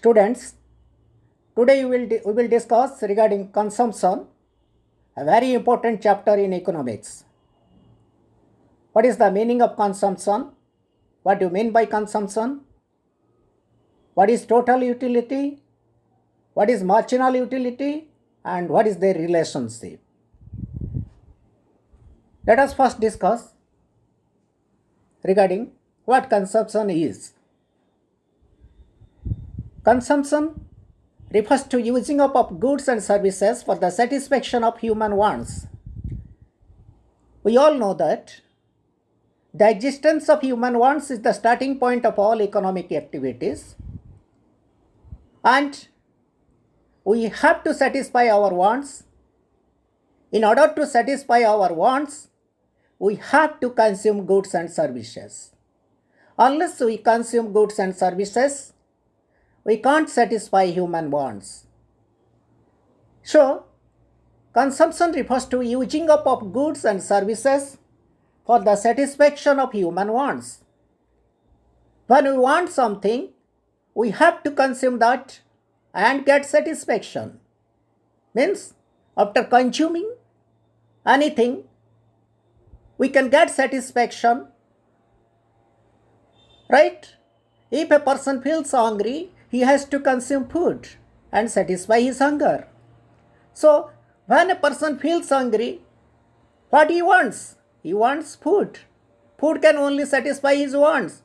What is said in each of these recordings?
Students, today we will discuss regarding consumption, a very important chapter in economics. What is the meaning of consumption? What do you mean by consumption? What is total utility? What is marginal utility? And what is their relationship? Let us first discuss regarding what consumption is. Consumption refers to using up of goods and services for the satisfaction of human wants. We all know that the existence of human wants is the starting point of all economic activities, and we have to satisfy our wants. In order to satisfy our wants, we have to consume goods and services. Unless we consume goods and services, we can't satisfy human wants. So, consumption refers to using up of goods and services for the satisfaction of human wants. When we want something, we have to consume that and get satisfaction. Means, after consuming anything, we can get satisfaction, right? If a person feels hungry, he has to consume food and satisfy his hunger. So, when a person feels hungry, what he wants? He wants food. Food can only satisfy his wants.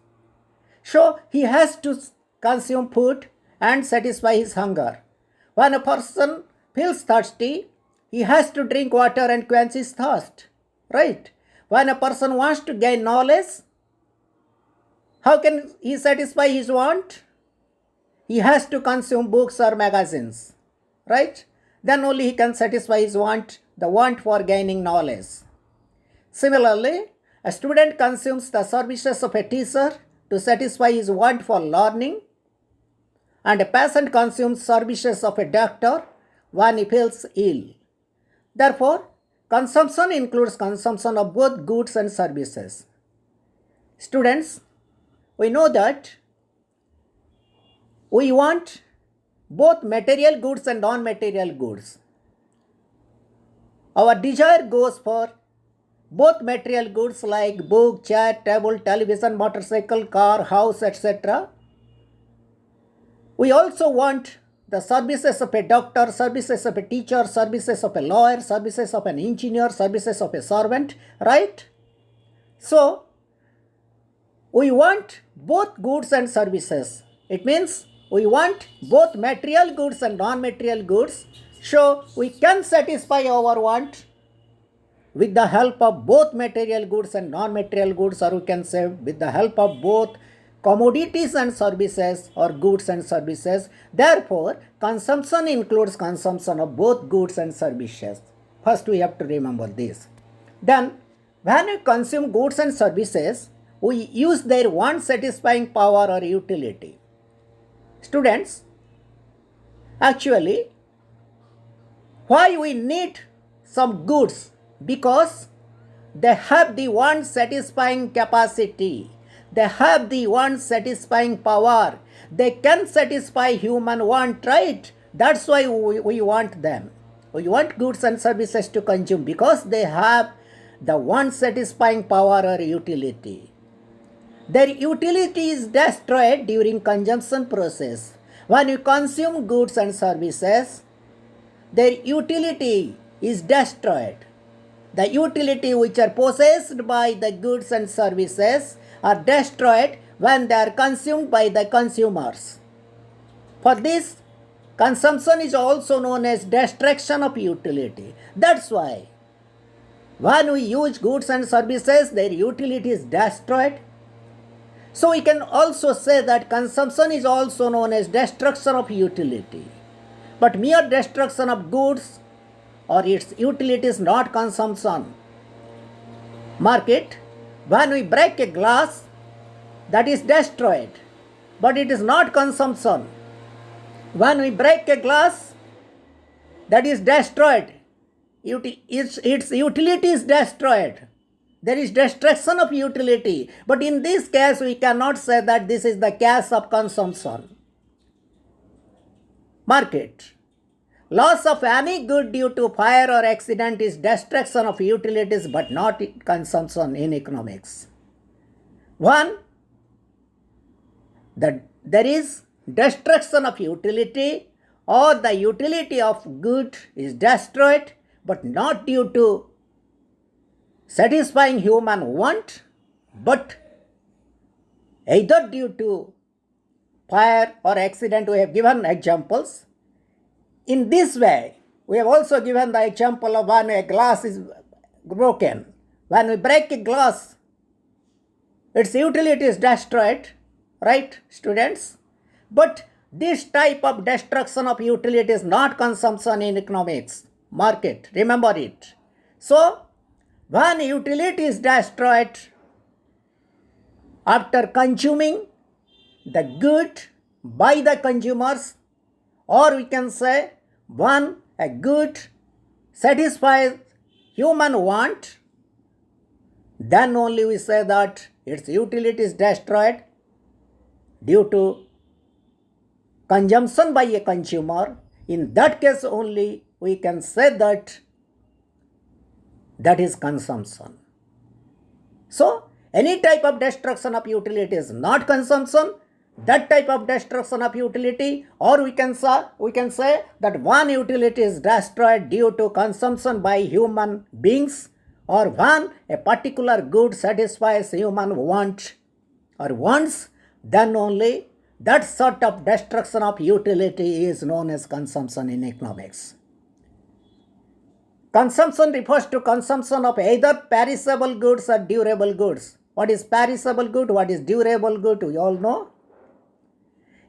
So, he has to consume food and satisfy his hunger. When a person feels thirsty, he has to drink water and quench his thirst, right? When a person wants to gain knowledge, how can he satisfy his want? He has to consume books or magazines, right? Then only he can satisfy his want, the want for gaining knowledge. Similarly, a student consumes the services of a teacher to satisfy his want for learning, and a patient consumes services of a doctor when he feels ill. Therefore, consumption includes consumption of both goods and services. Students, we know that we want both material goods and non-material goods. Our desire goes for both material goods like book, chair, table, television, motorcycle, car, house, etc. We also want the services of a doctor, services of a teacher, services of a lawyer, services of an engineer, services of a servant, right? So, we want both goods and services. It means we want both material goods and non-material goods. So, we can satisfy our want with the help of both material goods and non-material goods, or we can say with the help of both commodities and services or goods and services. Therefore, consumption includes consumption of both goods and services. First, we have to remember this. Then, when we consume goods and services, we use their want satisfying power or utility. Students, actually, why we need some goods? Because they have the want satisfying capacity. They have the want satisfying power. They can satisfy human want, right? That's why we want them. We want goods and services to consume because they have the want satisfying power or utility. Their utility is destroyed during consumption process. When you consume goods and services, their utility is destroyed. The utility which are possessed by the goods and services are destroyed when they are consumed by the consumers. For this, consumption is also known as destruction of utility. That's why when we use goods and services, their utility is destroyed. So we can also say that consumption is also known as destruction of utility. But mere destruction of goods or its utility is not consumption. Mark it, when we break a glass, that is destroyed, but it is not consumption. When we break a glass, that is destroyed. Its utility is destroyed. There is destruction of utility. But in this case, we cannot say that this is the case of consumption. Market. Loss of any good due to fire or accident is destruction of utilities but not consumption in economics. One, that there is destruction of utility or the utility of good is destroyed but not due to satisfying human want but either due to fire or accident. We have given examples. In this way, we have also given the example of when a glass is broken. When we break a glass, its utility is destroyed, right, students? But this type of destruction of utility is not consumption in economics. Market, remember it. So, when utility is destroyed after consuming the good by the consumers, or we can say when a good satisfies human want, then only we say that its utility is destroyed due to consumption by a consumer. In that case only we can say that that is consumption. So, any type of destruction of utility is not consumption. That type of destruction of utility, or we can say that one utility is destroyed due to consumption by human beings, or when a particular good satisfies human want or wants, then only that sort of destruction of utility is known as consumption in economics. Consumption refers to consumption of either perishable goods or durable goods. What is perishable good? What is durable good? We all know.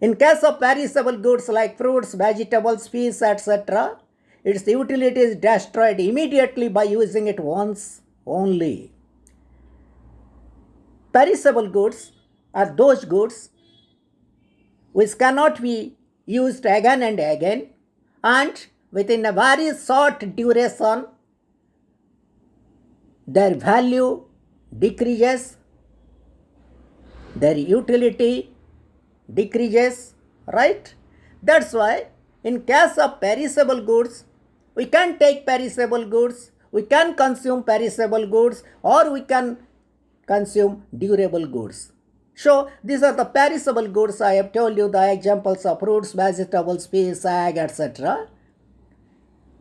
In case of perishable goods like fruits, vegetables, fish, etc., its utility is destroyed immediately by using it once only. Perishable goods are those goods which cannot be used again and again, and within a very short duration their value decreases, their utility decreases, right? That's why in case of perishable goods, we can take perishable goods, we can consume perishable goods, or we can consume durable goods. So these are the perishable goods. I have told you the examples of fruits, vegetables, fish, egg, etc.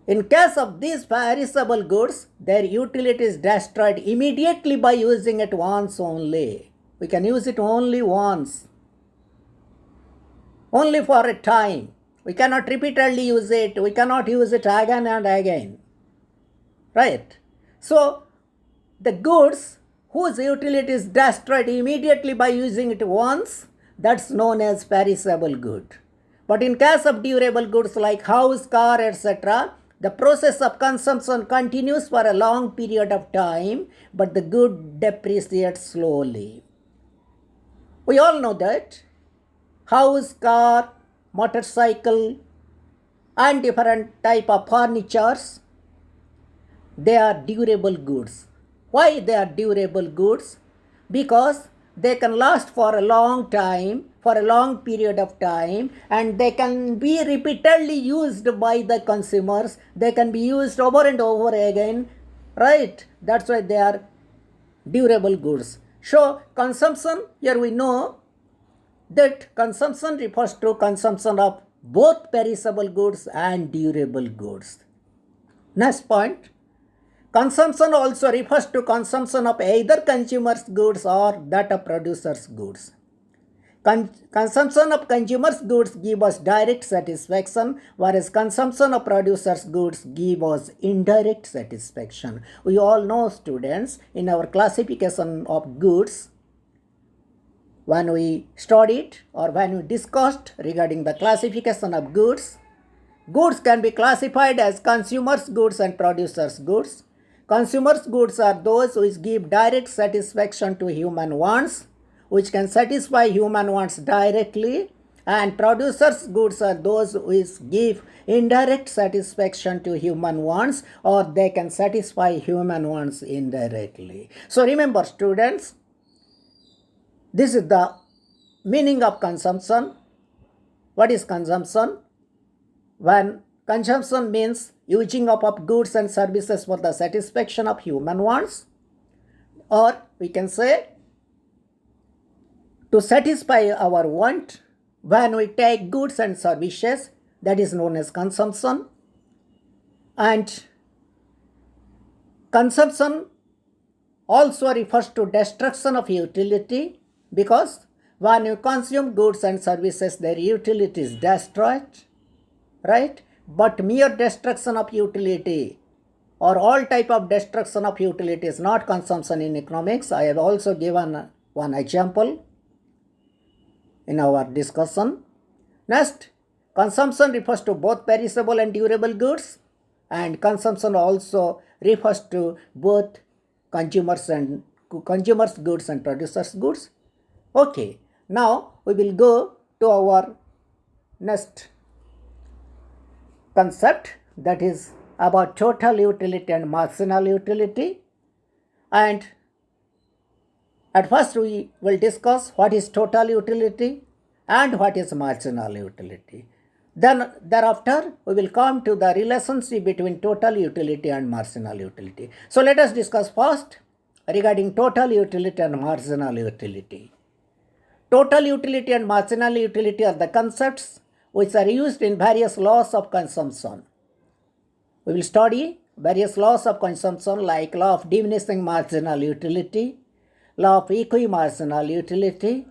In case of these perishable goods, their utility is destroyed immediately by using it once only. We can use it only once, only for a time. We cannot repeatedly use it. We cannot use it again and again, right? So the goods whose utility is destroyed immediately by using it once, that's known as perishable good. But in case of durable goods like house, car, etc., the process of consumption continues for a long period of time, but the good depreciates slowly. We all know that house, car, motorcycle, and different type of furnitures, they are durable goods. Why they are durable goods? Because they can last for a long time, for a long period of time, and they can be repeatedly used by the consumers. They can be used over and over again, right? That's why they are durable goods. So consumption, here we know that consumption refers to consumption of both perishable goods and durable goods. Next point, consumption also refers to consumption of either consumer's goods or that of producer's goods. Consumption of consumer's goods give us direct satisfaction, whereas consumption of producer's goods give us indirect satisfaction. We all know, students, in our classification of goods, when we studied or when we discussed regarding the classification of goods, goods can be classified as consumer's goods and producer's goods. Consumer's goods are those which give direct satisfaction to human wants, which can satisfy human wants directly, and producer's goods are those which give indirect satisfaction to human wants, or they can satisfy human wants indirectly. So remember, students, this is the meaning of consumption. What is consumption? when consumption means using up of goods and services for the satisfaction of human wants, or we can say to satisfy our want, when we take goods and services, that is known as consumption. And consumption also refers to destruction of utility, because when you consume goods and services, their utility is destroyed, right? But mere destruction of utility or all type of destruction of utility is not consumption in economics. I have also given one example in our discussion. Next, consumption refers to both perishable and durable goods, and consumption also refers to both consumers goods and producers goods. Okay, now we will go to our next concept, that is about total utility and marginal utility. And at first we will discuss what is total utility and what is marginal utility. Then thereafter we will come to the relationship between total utility and marginal utility. So let us discuss first regarding total utility and marginal utility. Total utility and marginal utility are the concepts which are used in various laws of consumption. We will study various laws of consumption like law of diminishing marginal utility, law of equimarginal utility,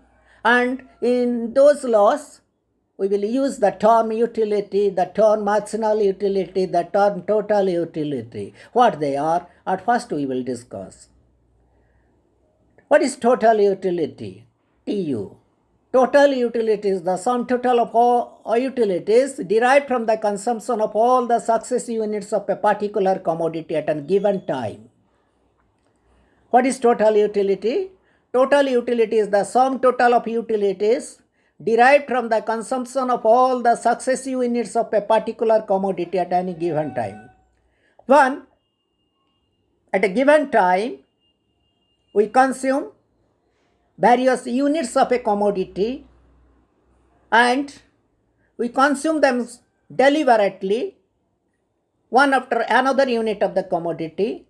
and in those laws we will use the term utility, the term marginal utility, the term total utility. What they are, at first we will discuss. What is total utility? TU. Total utility is the sum total of all utilities derived from the consumption of all the successive units of a particular commodity at a given time. What is total utility? Total utility is the sum total of utilities derived from the consumption of all the successive units of a particular commodity at any given time. One, at a given time, we consume various units of a commodity and we consume them deliberately, one after another unit of the commodity.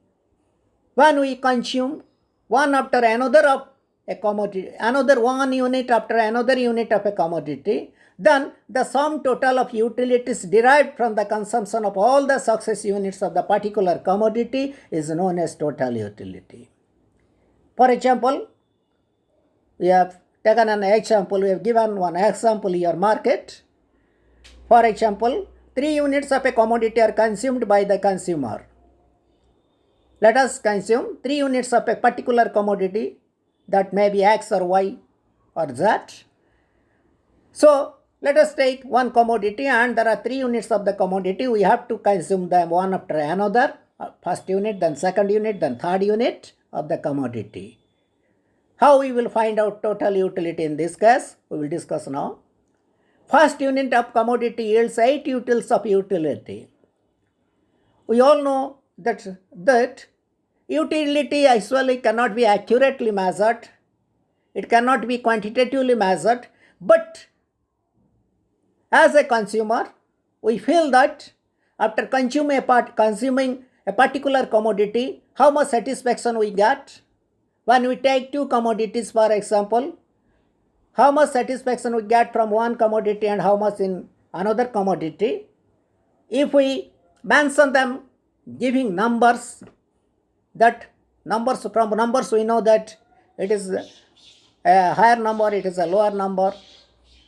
When we consume one after another of a commodity, another one unit after another unit of a commodity, then the sum total of utilities derived from the consumption of all the successive units of the particular commodity is known as total utility. For example, we have taken an example, we have given one example here, market. For example, 3 units of a commodity are consumed by the consumer. Let us consume 3 units of a particular commodity, that may be X or Y or Z. So let us take one commodity and there are 3 units of the commodity. We have to consume them one after another. First unit, then second unit, then third unit of the commodity. How we will find out total utility in this case? We will discuss now. First unit of commodity yields 8 utils of utility. We all know that utility actually cannot be accurately measured. It cannot be quantitatively measured. But as a consumer, we feel that after consuming a particular commodity, how much satisfaction we get. When we take 2 commodities, for example, how much satisfaction we get from one commodity and how much in another commodity. If we mention them giving numbers, that numbers, from numbers we know that it is a higher number, it is a lower number.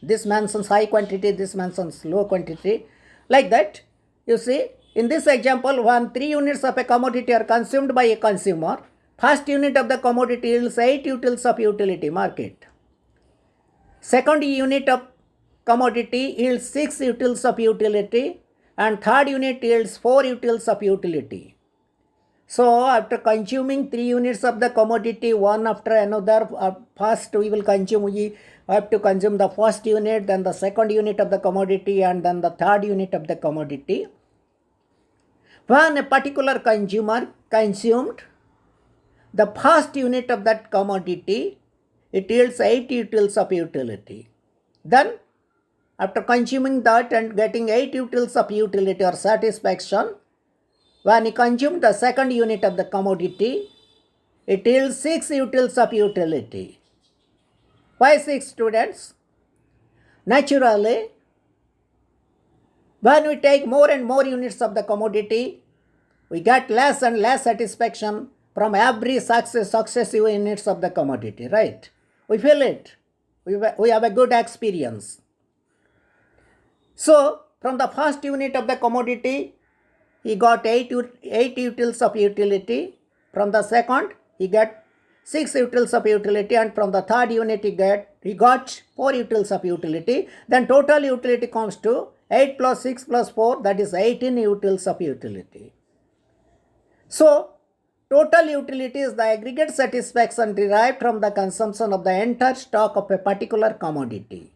This mentions high quantity, this mentions low quantity. Like that, you see, in this example, when 3 units of a commodity are consumed by a consumer, first unit of the commodity yields 8 utils of utility, market. Second unit of commodity yields 6 utils of utility and third unit yields 4 utils of utility. So after consuming 3 units of the commodity one after another, first we have to consume the first unit, then the second unit of the commodity and then the third unit of the commodity. When a particular consumer consumed the first unit of that commodity, it yields 8 utils of utility. Then After consuming that and getting 8 utils of utility or satisfaction, when he consumed the second unit of the commodity, it yields 6 utils of utility. Why 6, students? Naturally, when we take more and more units of the commodity, we get less and less satisfaction from every successive units of the commodity, right? We feel it. We have a good experience. So, from the first unit of the commodity, he got 8 utils of utility. From the second, he got 6 utils of utility, and from the third unit he got 4 utils of utility. Then total utility comes to 8 plus 6 plus 4, that is 18 utils of utility. So, total utility is the aggregate satisfaction derived from the consumption of the entire stock of a particular commodity.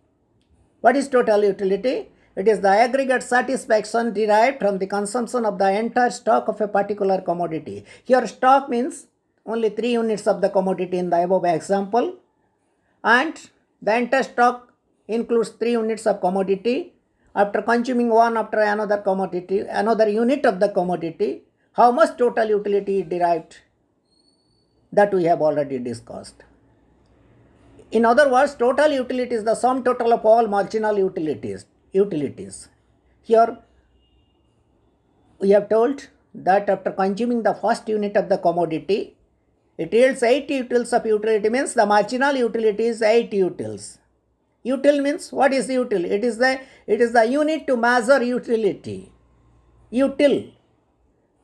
What is total utility? It is the aggregate satisfaction derived from the consumption of the entire stock of a particular commodity. Here stock means only 3 units of the commodity in the above example, and the entire stock includes 3 units of commodity. After consuming one after another commodity, another unit of the commodity, how much total utility is derived? That we have already discussed. In other words, total utility is the sum total of all marginal utilities. Here we have told that after consuming the first unit of the commodity, it yields 8 utils of utility, means the marginal utility is 8 utils. Util means, what is util? It is the unit to measure utility. Util,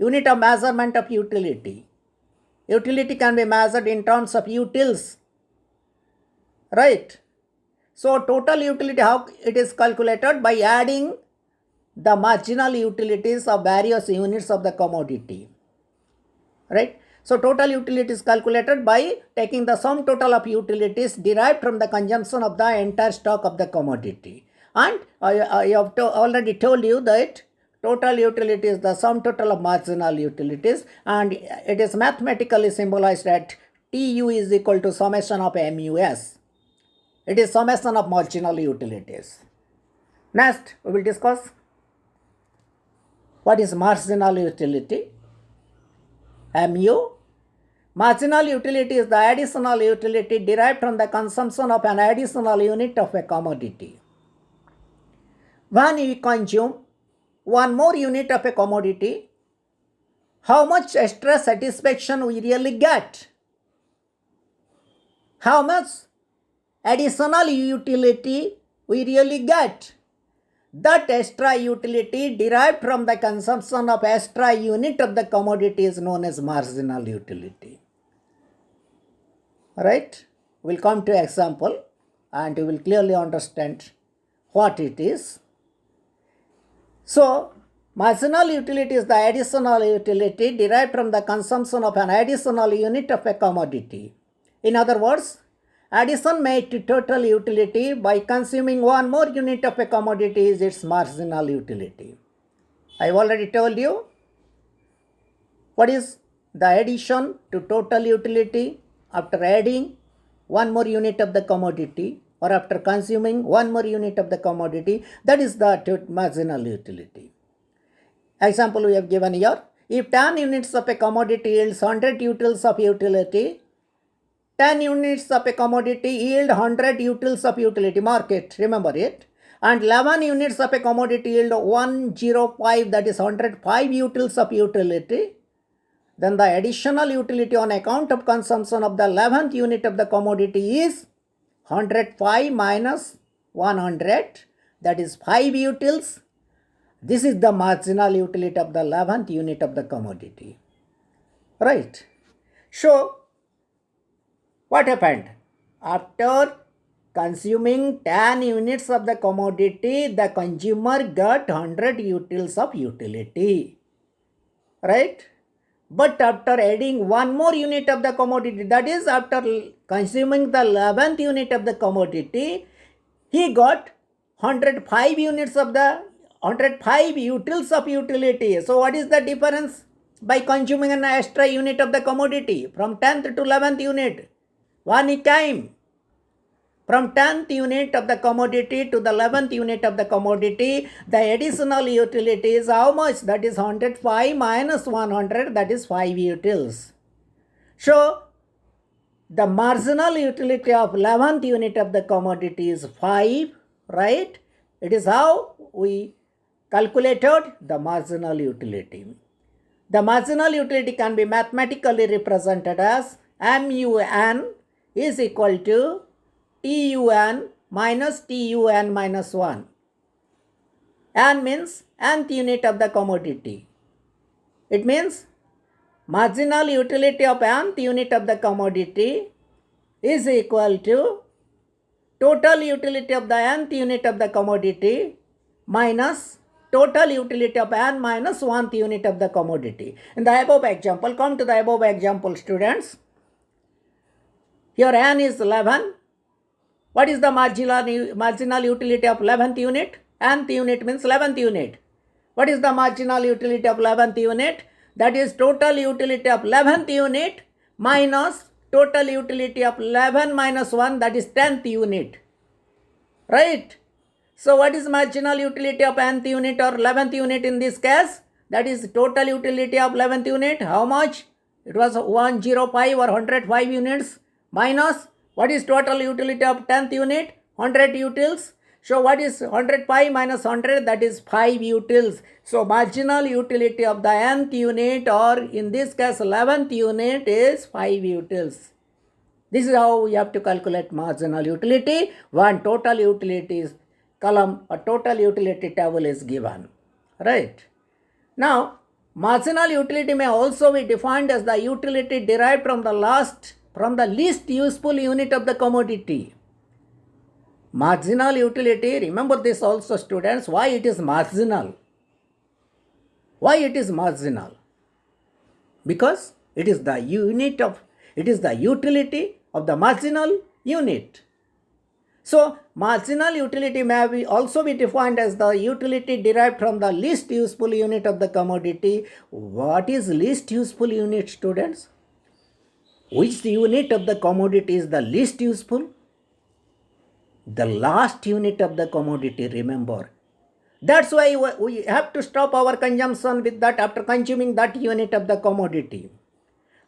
unit of measurement of utility. Utility can be measured in terms of utils, right? So total utility, how it is calculated? By adding the marginal utilities of various units of the commodity, right? So total utility is calculated by taking the sum total of utilities derived from the consumption of the entire stock of the commodity. And I have already told you that total utility is the sum total of marginal utilities, and it is mathematically symbolized at TU is equal to summation of MUS. It is summation of marginal utilities. Next, we will discuss what is marginal utility. MU. Marginal utility is the additional utility derived from the consumption of an additional unit of a commodity. When we consume one more unit of a commodity, how much extra satisfaction we really get? How much additional utility we really get? That extra utility derived from the consumption of extra unit of the commodity is known as marginal utility. Right? We'll come to example and you will clearly understand what it is. So, marginal utility is the additional utility derived from the consumption of an additional unit of a commodity. In other words, addition made to total utility by consuming one more unit of a commodity is its marginal utility. I have already told you what is the addition to total utility after adding one more unit of the commodity or after consuming one more unit of the commodity. That is the marginal utility. Example we have given here. If 10 units of a commodity yields 100 utils of utility, 10 units of a commodity yield 100 utils of utility, mark it, remember it. And 11 units of a commodity yield 105, that is 105 utils of utility. Then the additional utility on account of consumption of the 11th unit of the commodity is 105 minus 100, that is 5 utils. This is the marginal utility of the 11th unit of the commodity. Right? So, what happened? After consuming 10 units of the commodity, the consumer got 100 utils of utility. Right? But after adding one more unit of the commodity, that is after consuming the 11th unit of the commodity, he got 105 units of the 105 utils of utility. So what is the difference by consuming an extra unit of the commodity from 10th to 11th unit? One came. from 10th unit of the commodity to the 11th unit of the commodity, the additional utility is how much? That is 105 minus 100, that is 5 utils. So, the marginal utility of 11th unit of the commodity is 5, right? It is how we calculated the marginal utility. The marginal utility can be mathematically represented as MUN is equal to TUN minus TUN minus 1. N means nth unit of the commodity. It means marginal utility of nth unit of the commodity is equal to total utility of the nth unit of the commodity minus total utility of n minus 1th unit of the commodity. In the above example, come to the above example, students. Here n is 11. What is the marginal utility of 11th unit? Nth unit means 11th unit. What is the marginal utility of 11th unit? That is total utility of 11th unit minus total utility of 11 minus 1, that is 10th unit. Right? So what is marginal utility of nth unit or 11th unit in this case? That is total utility of 11th unit. How much? It was 105 or 105 units minus what is total utility of 10th unit? 100 utils. So what is 105 minus 100? That is 5 utils. So marginal utility of the nth unit or in this case 11th unit is 5 utils. This is how we have to calculate marginal utility when total utilities column or total utility table is given. Right. Now, marginal utility may also be defined as the utility derived from the least useful unit of the commodity. Marginal utility, remember this also, students, why it is marginal? Why it is marginal? Because it is the utility of the marginal unit. So, marginal utility may also be defined as the utility derived from the least useful unit of the commodity. What is least useful unit, students? Which unit of the commodity is the least useful? The last unit of the commodity, remember. That's why we have to stop our consumption with that after consuming that unit of the commodity.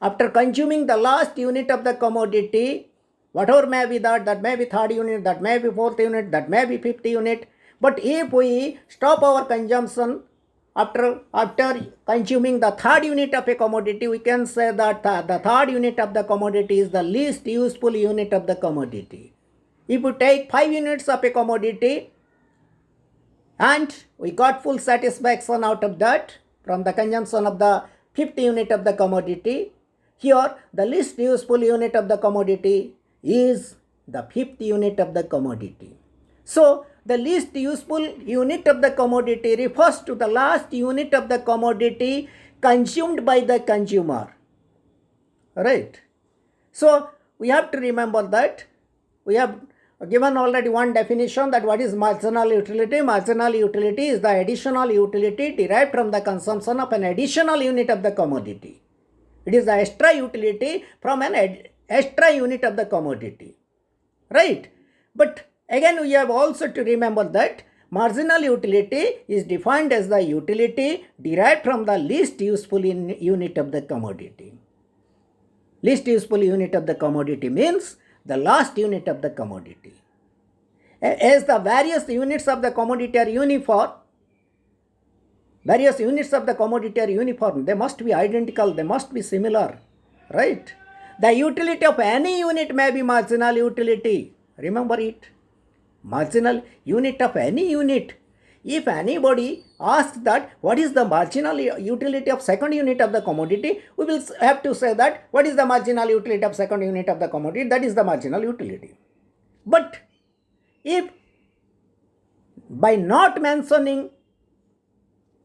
After consuming the last unit of the commodity, whatever may be that may be third unit, that may be fourth unit, that may be fifth unit. But if we stop our consumption after consuming the third unit of a commodity, we can say that the third unit of the commodity is the least useful unit of the commodity. If we take 5 units of a commodity and we got full satisfaction out of that from the consumption of the fifth unit of the commodity, here the least useful unit of the commodity is the fifth unit of the commodity. So, the least useful unit of the commodity refers to the last unit of the commodity consumed by the consumer. Right? So, we have to remember that we have given already one definition that what is marginal utility. Marginal utility is the additional utility derived from the consumption of an additional unit of the commodity. It is the extra utility from an extra unit of the commodity. Right? But again, we have also to remember that marginal utility is defined as the utility derived from the least useful unit of the commodity. Least useful unit of the commodity means the last unit of the commodity. As the various units of the commodity are uniform, they must be identical, they must be similar, right? The utility of any unit may be marginal utility. Remember it. Marginal unit of any unit. If anybody asks that what is the marginal utility of second unit of the commodity, we will have to say that what is the marginal utility of second unit of the commodity, that is the marginal utility. But if by not mentioning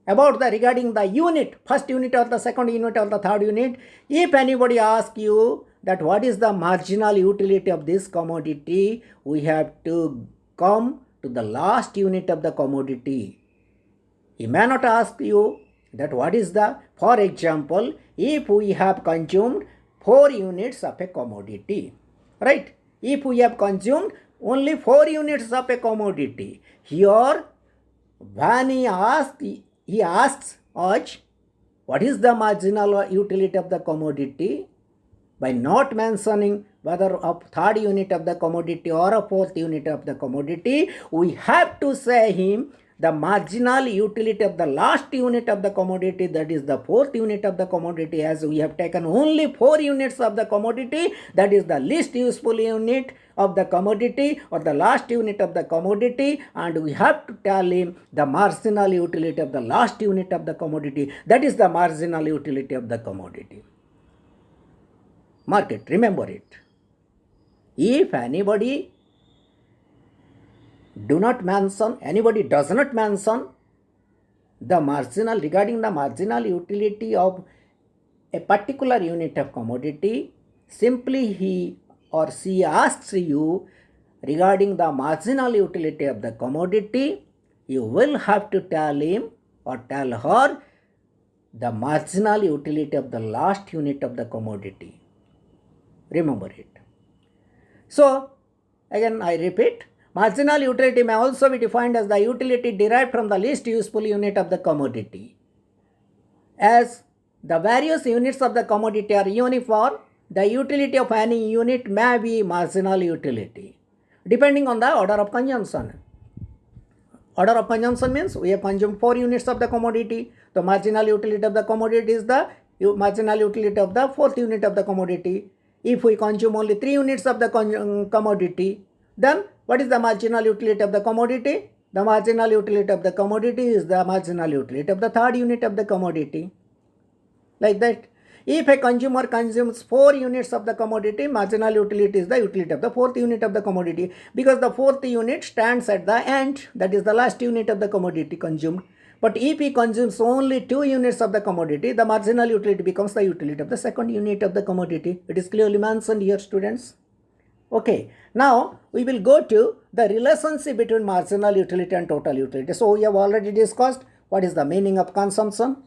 about regarding the unit, first unit or the second unit or the third unit, if anybody asks you that what is the marginal utility of this commodity, we have to come to the last unit of the commodity. He may not ask you that what is the, for example, if we have consumed 4 units of a commodity, right? If we have consumed only 4 units of a commodity. Here, when he asks us what is the marginal utility of the commodity, by not mentioning whether a third unit of the commodity or a fourth unit of the commodity, we have to say him the marginal utility of the last unit of the commodity, that is the fourth unit of the commodity. As we have taken only 4 units of the commodity, that is the least useful unit of the commodity or the last unit of the commodity, and we have to tell him the marginal utility of the last unit of the commodity, that is the marginal utility of the commodity. Mark it, remember it. If anybody does not mention the marginal, regarding the marginal utility of a particular unit of commodity, simply he or she asks you regarding the marginal utility of the commodity, you will have to tell him or tell her the marginal utility of the last unit of the commodity. Remember it. So, again I repeat, marginal utility may also be defined as the utility derived from the least useful unit of the commodity. As the various units of the commodity are uniform, the utility of any unit may be marginal utility, depending on the order of consumption. Order of consumption means we have consumed 4 units of the commodity. The marginal utility of the commodity is the marginal utility of the fourth unit of the commodity. If we consume only 3 units of the commodity, then what is the marginal utility of the commodity? The marginal utility of the commodity is the marginal utility of the third unit of the commodity. Like that. If a consumer consumes 4 units of the commodity, marginal utility is the utility of the fourth unit of the commodity, because the fourth unit stands at the end, that is the last unit of the commodity consumed. But if he consumes only 2 units of the commodity, the marginal utility becomes the utility of the second unit of the commodity. It is clearly mentioned here, students. Okay, now we will go to the relationship between marginal utility and total utility. So we have already discussed what is the meaning of consumption,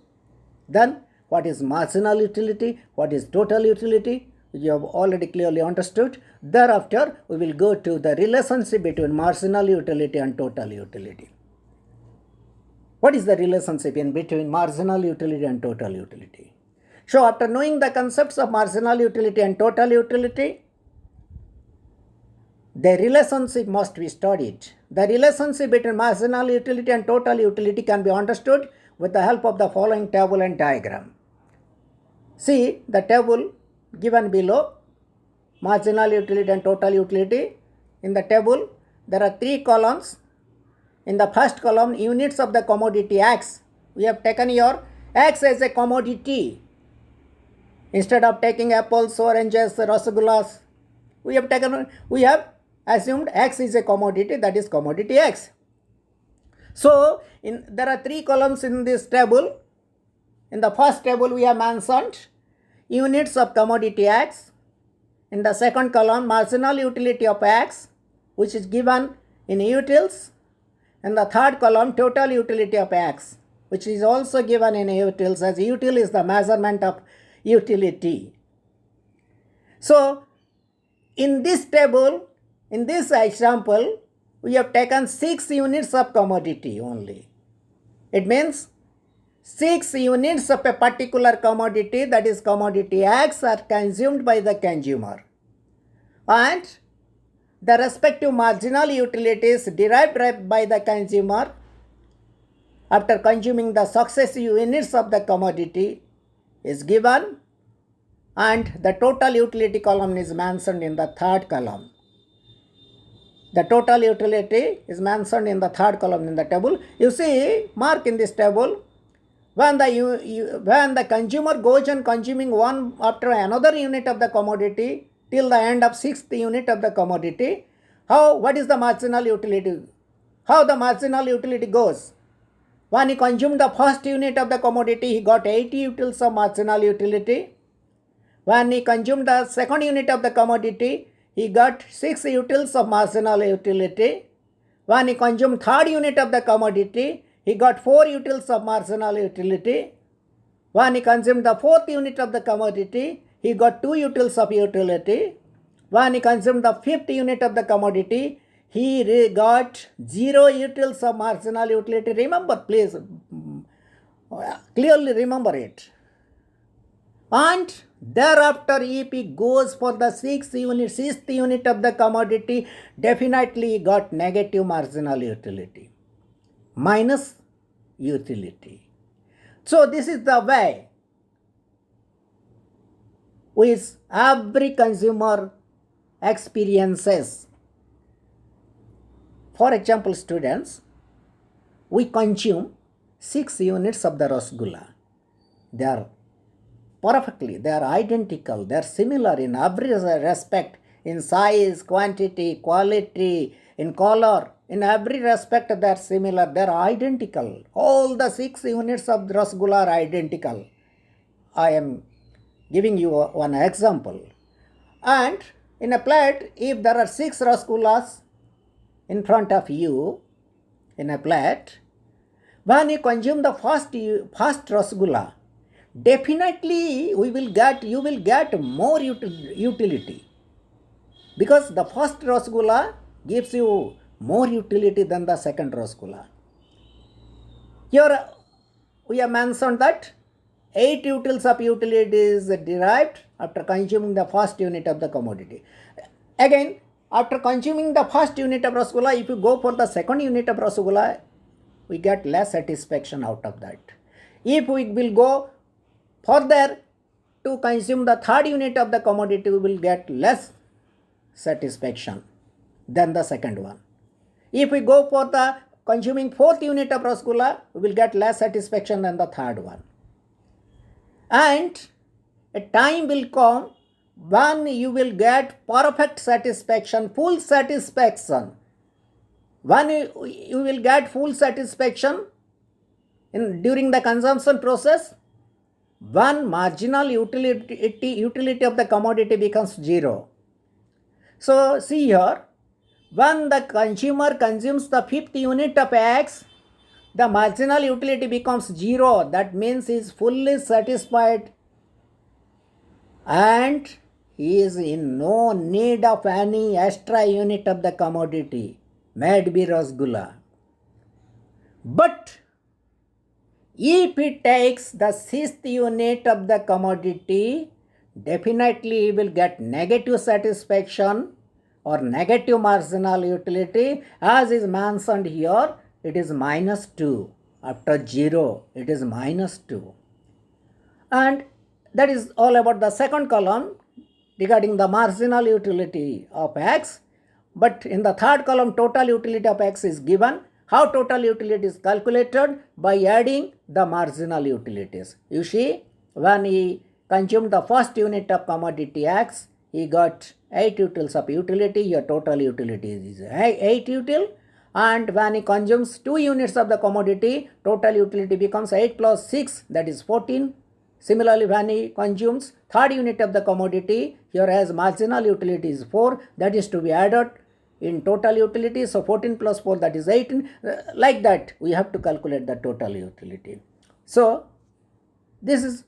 then what is marginal utility, what is total utility, you have already clearly understood. Thereafter, we will go to the relationship between marginal utility and total utility. What is the relationship in between marginal utility and total utility? So, after knowing the concepts of marginal utility and total utility, the relationship must be studied. The relationship between marginal utility and total utility can be understood with the help of the following table and diagram. See the table given below, marginal utility and total utility. In the table, there are 3 columns. In the first column, units of the commodity X. We have taken here X as a commodity. Instead of taking apples, oranges, rasagullas, we have assumed X is a commodity, that is commodity X. So, there are 3 columns in this table. In the first table, we have mentioned units of commodity X. In the second column, marginal utility of X, which is given in utils. In the third column, total utility of X, which is also given in utils, as util is the measurement of utility. So, in this table, in this example, we have taken 6 units of commodity only. It means 6 units of a particular commodity, that is commodity X, are consumed by the consumer. And the respective marginal utilities derived by the consumer after consuming the successive units of the commodity is given, and the total utility column is mentioned in the third column. The total utility is mentioned in the third column in the table. You see, mark in this table, when the consumer goes on consuming one after another unit of the commodity till the end of 6th unit of the commodity, what is the marginal utility? How the marginal utility goes? When he consumed the first unit of the commodity, he got 80 utils of marginal utility. When he consumed the second unit of the commodity, he got 6 utils of marginal utility. When he consumed third unit of the commodity, he got 4 utils of marginal utility. When he consumed the fourth unit of the commodity, he got 2 utils of utility. When he consumed the fifth unit of the commodity, he got 0 utils of marginal utility. Remember, please, clearly remember it. And thereafter, if he goes for the sixth unit of the commodity, definitely got negative marginal utility, minus utility. So this is the way which every consumer experiences. For example, students, we consume 6 units of the rasgulla. They are perfectly, they are identical, they are similar in every respect, in size, quantity, quality, in color, in every respect they are similar, they are identical. All the 6 units of the rasgulla are identical. I am giving you one example. And in a plate, if there are 6 rasgullas in front of you in a plate, when you consume the first rasgulla, definitely you will get more utility, because the first rasgulla gives you more utility than the second rasgulla. Here we have mentioned that 8 utils of utility is derived after consuming the first unit of the commodity. Again, after consuming the first unit of rasgulla, if you go for the second unit of rasgulla, we get less satisfaction out of that. If we will go further to consume the third unit of the commodity, we will get less satisfaction than the second one. If we go for the consuming fourth unit of rasgulla, we will get less satisfaction than the third one. And a time will come when you will get perfect satisfaction, full satisfaction. When you will get full satisfaction during the consumption process, when marginal utility of the commodity becomes 0. So see here, when the consumer consumes the fifth unit of X, the marginal utility becomes 0. That means he is fully satisfied and he is in no need of any extra unit of the commodity, may be rasgulla. But if he takes the sixth unit of the commodity, definitely he will get negative satisfaction or negative marginal utility. As is mentioned here, it is minus 2. After 0, it is minus 2. And that is all about the second column regarding the marginal utility of X. But in the third column, total utility of X is given. How total utility is calculated? By adding the marginal utilities. You see, when he consumed the first unit of commodity X, he got 8 utils of utility. Your total utility is 8 util. And when he consumes 2 units of the commodity, total utility becomes 8 plus 6, that is 14. Similarly, when he consumes third unit of the commodity, here as marginal utility is 4, that is to be added in total utility. So 14 plus 4, that is 18. Like that, we have to calculate the total utility. So this is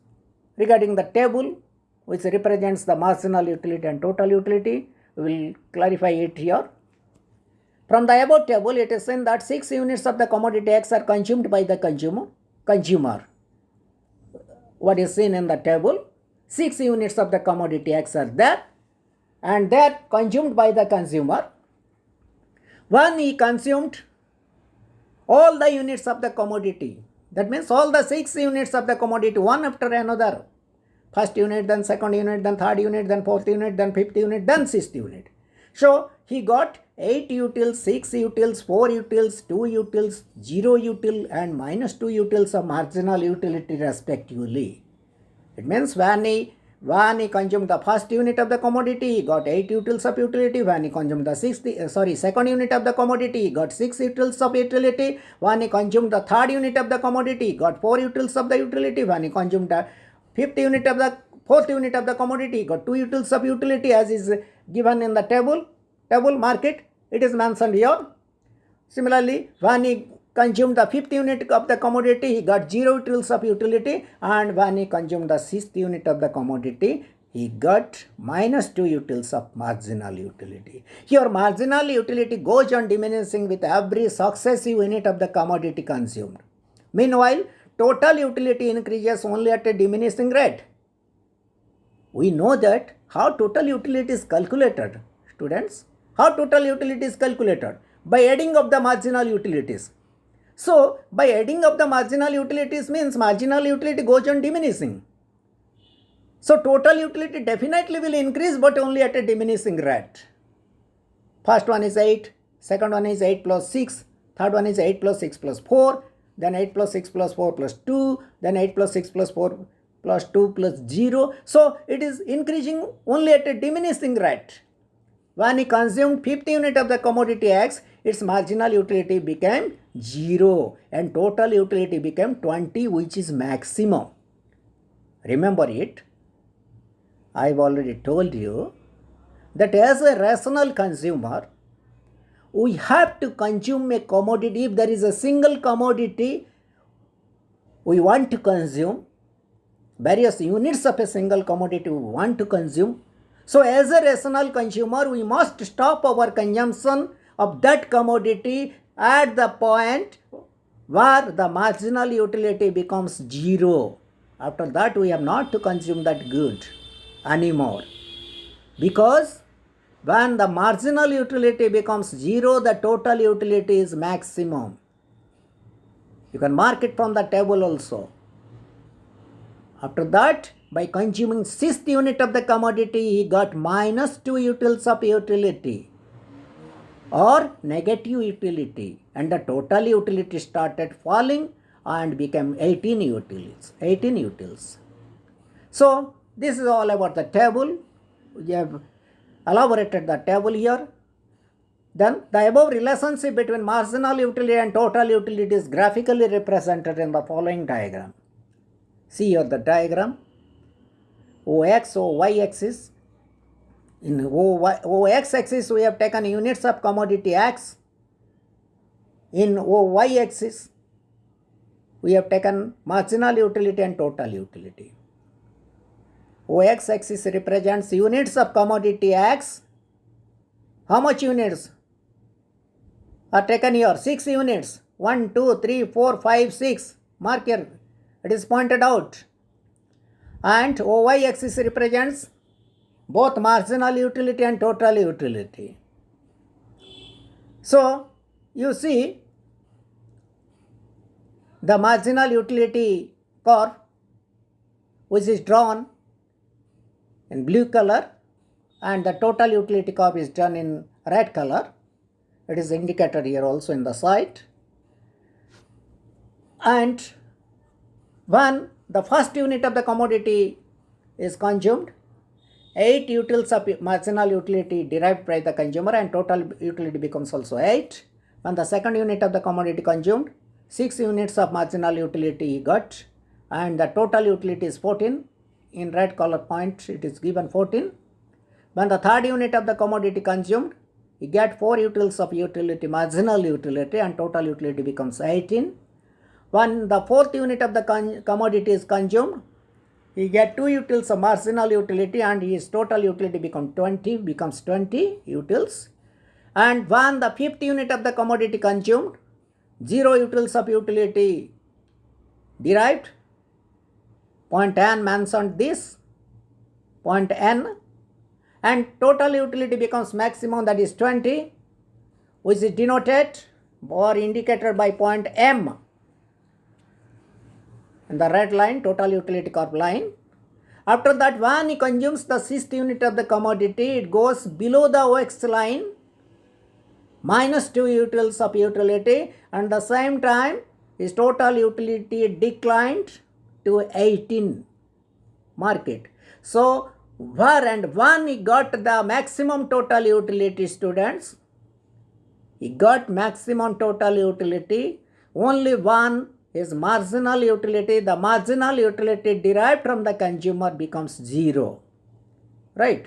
regarding the table which represents the marginal utility and total utility. We will clarify it here. From the above table, it is seen that 6 units of the commodity X are consumed by the consumer. What is seen in the table, 6 units of the commodity X are there and they are consumed by the consumer. When he consumed all the units of the commodity, that means all the 6 units of the commodity, one after another, first unit, then second unit, then third unit, then fourth unit, then fifth unit, then sixth unit. So he got 8 utils, 6 utils, 4 utils, 2 utils, 0 util and minus 2 utils of marginal utility respectively. It means when he consumed the first unit of the commodity, he got 8 utils of utility. When he consumed the second unit of the commodity, he got 6 utils of utility. When he consumed the third unit of the commodity, he got 4 utils of the utility. When he consumed the fourth unit of the commodity, he got 2 utils of utility, as is given in the table market. It is mentioned here. Similarly, when he consumed the fifth unit of the commodity, he got 0 utils of utility, and when he consumed the sixth unit of the commodity, he got minus 2 utils of marginal utility. Here marginal utility goes on diminishing with every successive unit of the commodity consumed. Meanwhile, total utility increases only at a diminishing rate. We know that how total utility is calculated, students. How total utility is calculated? By adding of the marginal utilities. So, by adding of the marginal utilities means marginal utility goes on diminishing. So, total utility definitely will increase but only at a diminishing rate. First one is 8, second one is 8 plus 6, third one is 8 plus 6 plus 4, then 8 plus 6 plus 4 plus 2, then 8 plus 6 plus 4 plus 2 plus 0. So, it is increasing only at a diminishing rate. When he consumed 50 unit of the commodity X, its marginal utility became 0 and total utility became 20, which is maximum. Remember it. I've already told you that as a rational consumer, we have to consume a commodity. If there is a single commodity we want to consume, various units of a single commodity we want to consume. So as a rational consumer, we must stop our consumption of that commodity at the point where the marginal utility becomes 0. After that, we have not to consume that good anymore. Because when the marginal utility becomes 0, the total utility is maximum. You can mark it from the table also. After that, by consuming 6th unit of the commodity, he got minus 2 utils of utility or negative utility, and the total utility started falling and became 18 utils. So, this is all about the table. We have elaborated the table here. Then the above relationship between marginal utility and total utility is graphically represented in the following diagram. See here the diagram. OX, OY axis. In OX axis we have taken units of commodity X. In OY axis we have taken marginal utility and total utility. OX axis represents units of commodity X. How much units are taken here? 6 units. 1, 2, 3, 4, 5, 6. Mark here. It is pointed out. And OY axis represents both marginal utility and total utility. So, you see the marginal utility curve which is drawn in blue color and the total utility curve is done in red color. It is indicated here also in the side. And when the first unit of the commodity is consumed, 8 utils of marginal utility derived by the consumer and total utility becomes also 8. When the second unit of the commodity consumed, 6 units of marginal utility got and the total utility is 14. In red color point it is given 14. When the third unit of the commodity consumed, you get 4 utils of utility, marginal utility, and total utility becomes 18. When the fourth unit of the commodity is consumed, he get 2 utils of marginal utility and his total utility becomes 20 utils. And when the fifth unit of the commodity consumed, 0 utils of utility derived. Point N mentioned this, point N, and total utility becomes maximum, that is 20, which is denoted or indicated by point M. In the red line, total utility curve line. After that, when he consumes the 6th unit of the commodity, it goes below the OX line, minus 2 utils of utility, and the same time his total utility declined to 18. Mark it. So, where and when he got the maximum total utility, students? He got maximum total utility only when his marginal utility, the marginal utility derived from the consumer becomes 0. Right?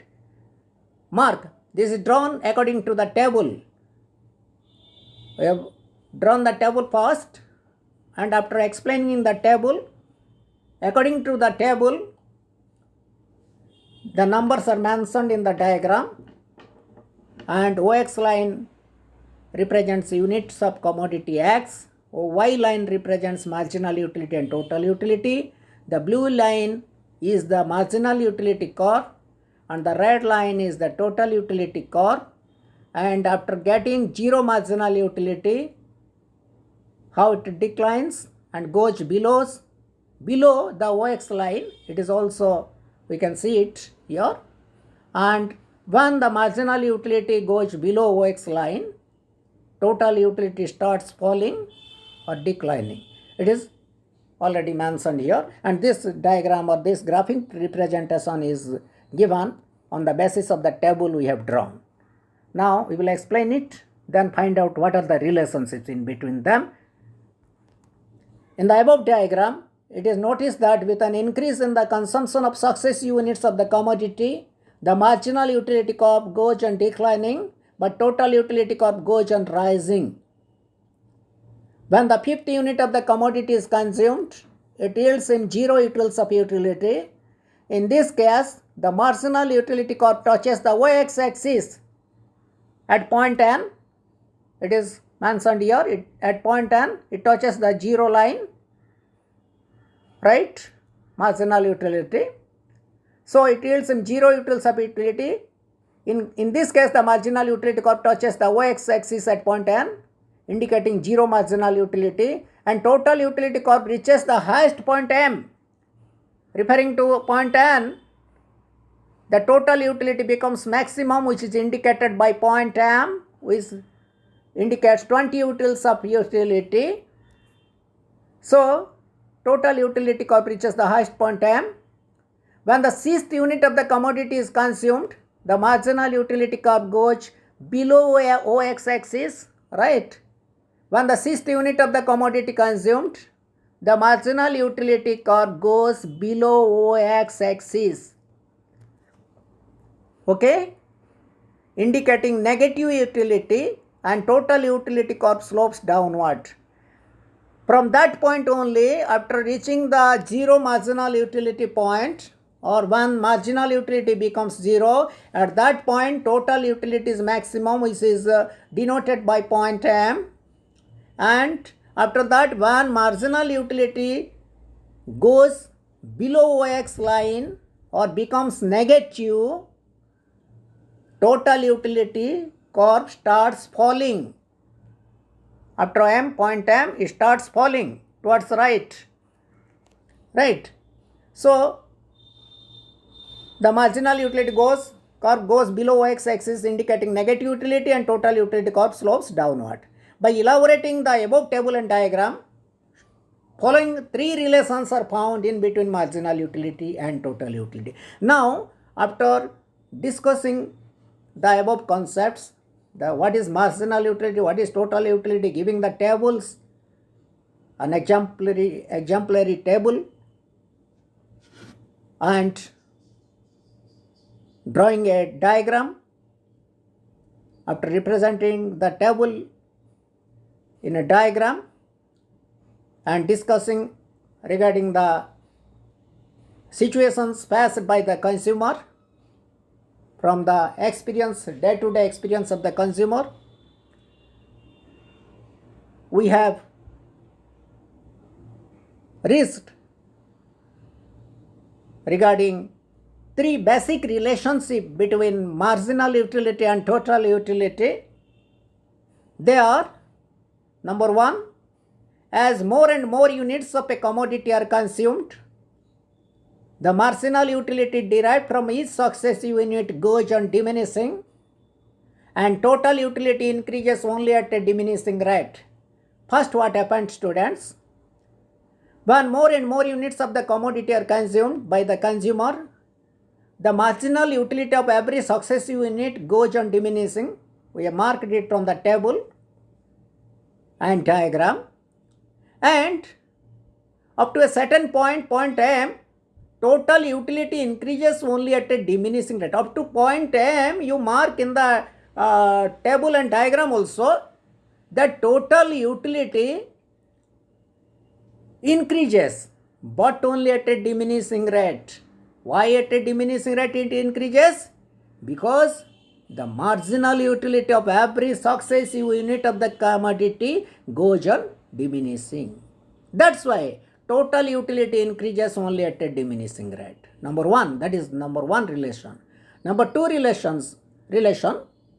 Mark, this is drawn according to the table. We have drawn the table first, and after explaining the table, according to the table, The numbers are mentioned in the diagram, and OX line represents units of commodity X, Y line represents marginal utility and total utility, the blue line is the marginal utility curve, and the red line is the total utility curve. And after getting zero marginal utility, how it declines and goes below the OX line. It is also, we can see it here. And when the marginal utility goes below OX line, total utility starts falling or declining. It is already mentioned here, and this diagram or this graphic representation is given on the basis of the table we have drawn. Now we will explain it, then find out what are the relationships in between them. In the above diagram, it is noticed that with an increase in the consumption of successive units of the commodity, the marginal utility curve goes on declining, but total utility curve goes on rising. When the fifth unit of the commodity is consumed, it yields in 0 joules of utility. In this case, the marginal utility curve touches the y-axis at point n. It is mentioned here, at point n, it touches the 0 line, right? Marginal utility. So it yields in 0 joules of utility. In this case, the marginal utility curve touches the y-axis at point n, indicating 0 marginal utility, and total utility curve reaches the highest point M. Referring to point N, the total utility becomes maximum, which is indicated by point M, which indicates 20 joules of utility. So total utility curve reaches the highest point M. When the sixth unit of the commodity is consumed, the marginal utility curve goes below OX axis, right? When the sixth unit of the commodity consumed, the marginal utility curve goes below OX axis, okay, indicating negative utility, and total utility curve slopes downward. From that point only, after reaching the 0 marginal utility point, or when marginal utility becomes 0, at that point total utility is maximum, which is denoted by point M. And after that, when marginal utility goes below OX line or becomes negative, total utility curve starts falling. After M, point M, it starts falling towards right. Right. So the marginal utility curve goes below OX axis, indicating negative utility, and total utility curve slopes downward. By elaborating the above table and diagram, following three relations are found in between marginal utility and total utility. Now, after discussing the above concepts, what is marginal utility, what is total utility, giving the tables, an exemplary table, and drawing a diagram, after representing the table in a diagram and discussing regarding the situations faced by the consumer from the experience, day-to-day experience of the consumer, we have reached regarding three basic relationships between marginal utility and total utility. They are: number one, as more and more units of a commodity are consumed, the marginal utility derived from each successive unit goes on diminishing, and total utility increases only at a diminishing rate. First, what happened, students? When more and more units of the commodity are consumed by the consumer, the marginal utility of every successive unit goes on diminishing. We have marked it on the table and diagram. And up to a certain point, point M, total utility increases only at a diminishing rate. Up to point M, you mark in the table and diagram also that total utility increases, but only at a diminishing rate. Why at a diminishing rate it increases? Because the marginal utility of every successive unit of the commodity goes on diminishing. That's why total utility increases only at a diminishing rate. Number one, that is number one relation. Number two relation,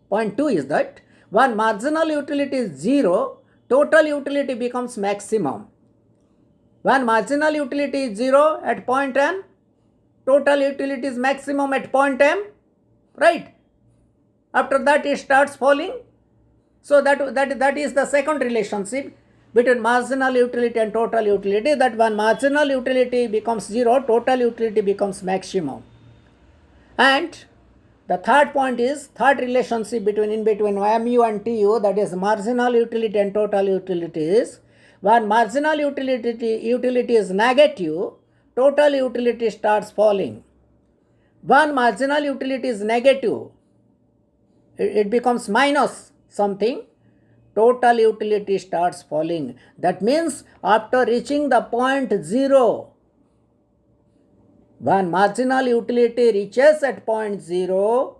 point two is that when marginal utility is zero, total utility becomes maximum. When marginal utility is zero at point n, total utility is maximum at point m, right? After that it starts falling. So that is the second relationship between marginal utility and total utility, that when marginal utility becomes zero, total utility becomes maximum. And the third point is third relationship between mu and tu, that is marginal utility and total utility, is when marginal utility is negative, total utility starts falling. When marginal utility is negative, it becomes minus something, total utility starts falling. That means after reaching the point 0, when marginal utility reaches at point 0,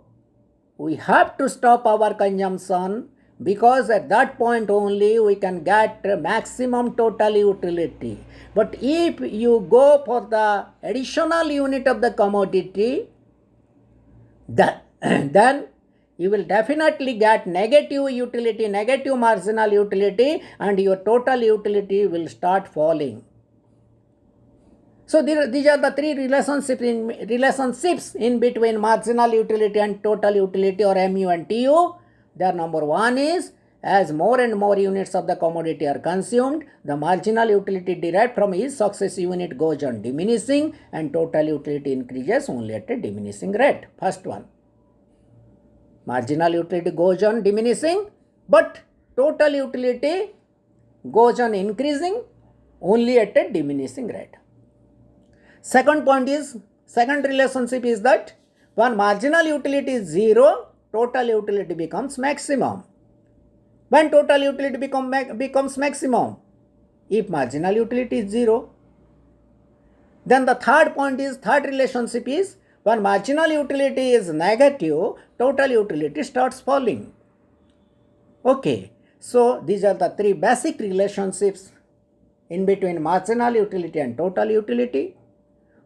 we have to stop our consumption, because at that point only we can get maximum total utility. But if you go for the additional unit of the commodity, then you will definitely get negative utility, negative marginal utility, and your total utility will start falling. So these are the three relationships in between marginal utility and total utility, or mu and tu. Their number one is, as more and more units of the commodity are consumed, the marginal utility derived from each successive unit goes on diminishing, and total utility increases only at a diminishing rate. First one. Marginal utility goes on diminishing, but total utility goes on increasing only at a diminishing rate. Second relationship is that when marginal utility is zero, total utility becomes maximum. When total utility becomes maximum, if marginal utility is zero. Then the third relationship is, when marginal utility is negative, total utility starts falling. Okay, so these are the three basic relationships in between marginal utility and total utility,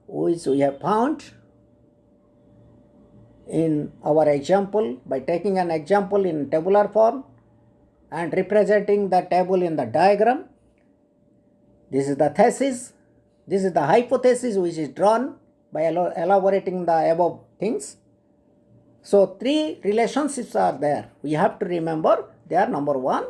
which we have found in our example by taking an example in tabular form and representing the table in the diagram. This is the thesis. This is the hypothesis which is drawn by elaborating the above things. So three relationships are there. We have to remember they are: number one,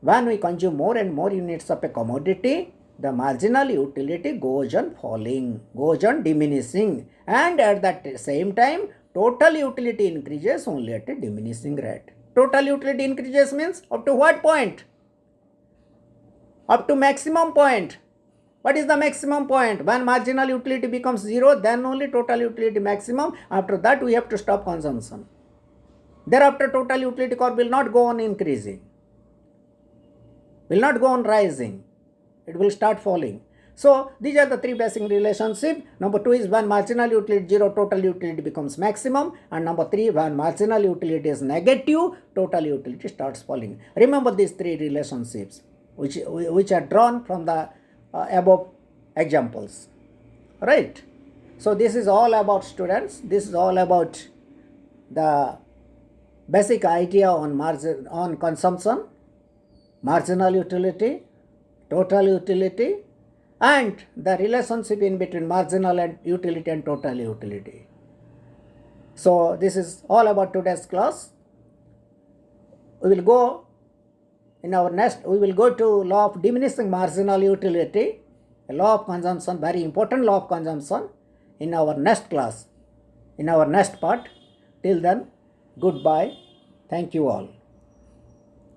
when we consume more and more units of a commodity, the marginal utility goes on falling, goes on diminishing, and at that same time, total utility increases only at a diminishing rate. Total utility increases means up to what point? Up to maximum point. What is the maximum point? When marginal utility becomes zero, then only total utility maximum. After that, we have to stop consumption. Thereafter, total utility curve will not go on increasing, will not go on rising. It will start falling. So these are the three basic relationships. Number two is when marginal utility is zero, total utility becomes maximum. And number three, when marginal utility is negative, total utility starts falling. Remember these three relationships which are drawn from the above examples, right? So this is all about, students, this is all about the basic idea on consumption, marginal utility, total utility, and the relationship in between marginal and utility and total utility. So this is all about today's class. We will go to law of diminishing marginal utility, a law of consumption, very important law of consumption, in our next class, in our next part. Till then, goodbye. Thank you all.